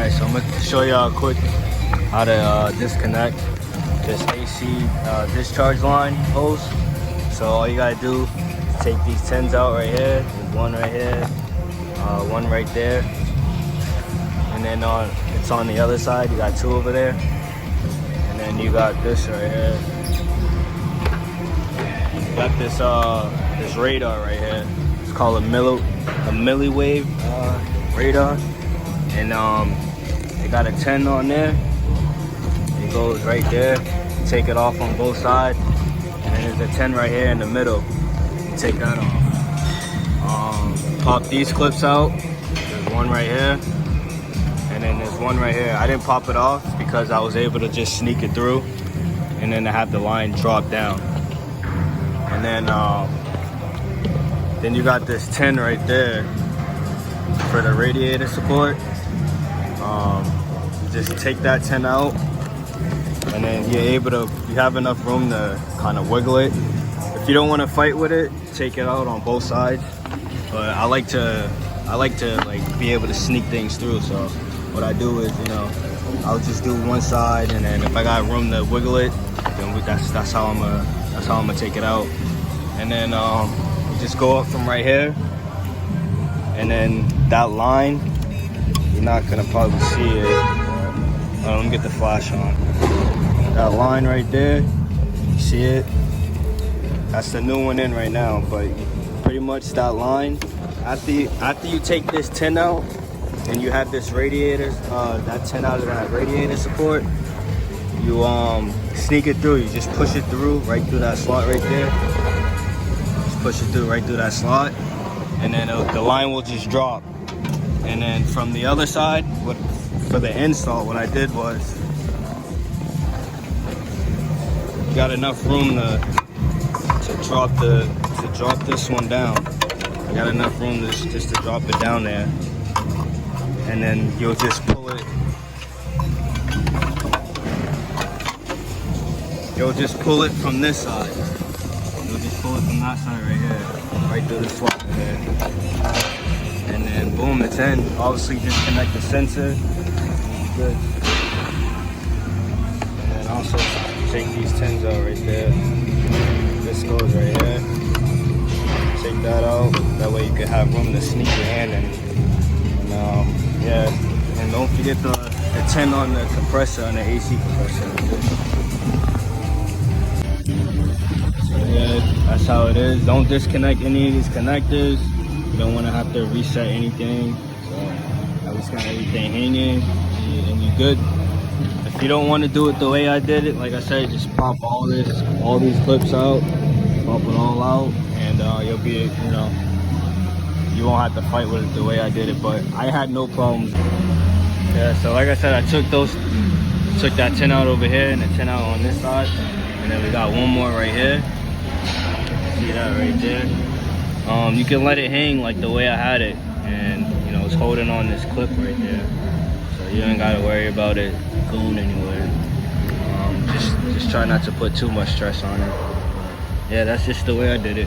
Alright, so I'm gonna show y'all quick how to disconnect this AC discharge line hose. So all you gotta do is take these 10s out right here. There's one right here, one right there, and then it's on the other side. You got two over there, and then you got this right here. You got this radar right here. It's called a milliwave radar, and it got a 10 on there. It goes right there. You take it off on both sides, and then there's a 10 right here in the middle. You take that off. Pop these clips out. There's one right here, and then there's one right here. I didn't pop it off because I was able to just sneak it through, and then I have the line drop down. And then you got this 10 right there for the radiator support. Just take that 10 out, and then you have enough room to kind of wiggle it. If you don't want to fight with it, take it out on both sides. But I like to like be able to sneak things through. So what I do is, I'll just do one side, and then if I got room to wiggle it, then that's how I'm gonna take it out. And then you just go up from right here, and then that line, you're not gonna probably see it. Let me get the flash on. That line right there, you see it? That's the new one in right now, but pretty much that line, after you take this 10 out and you have this radiator, that 10 out of that radiator support, you sneak it through. You just push it through right through that slot right there. Just push it through right through that slot, and then the line will just drop. And then from the other side, for the install, what I did was, you got enough room to drop this one down. You got enough room just to drop it down there, and then you'll just pull it. You'll just pull it from this side. You'll just pull it from that side right here, right through the slot right there. And then boom, it's in. Obviously disconnect the sensor. Good. And then also take these 10s out right there. This goes right here. Take that out. That way you can have room to sneak your hand in. And yeah. And don't forget the 10 on the compressor, on the AC compressor. So yeah, that's how it is. Don't disconnect any of these connectors. You don't want to have to reset anything. So at least got everything hanging, and you're good. If you don't want to do it the way I did it, like I said, just pop all these clips out, pop it all out, and you'll be, you won't have to fight with it the way I did it. But I had no problems. Yeah, so like I said, I took that 10 out over here and the 10 out on this side, and then we got one more right here. See that right there? You can let it hang like the way I had it, and it's holding on this clip right there, so you ain't gotta worry about it going anywhere. Just try not to put too much stress on it. Yeah, that's just the way I did it.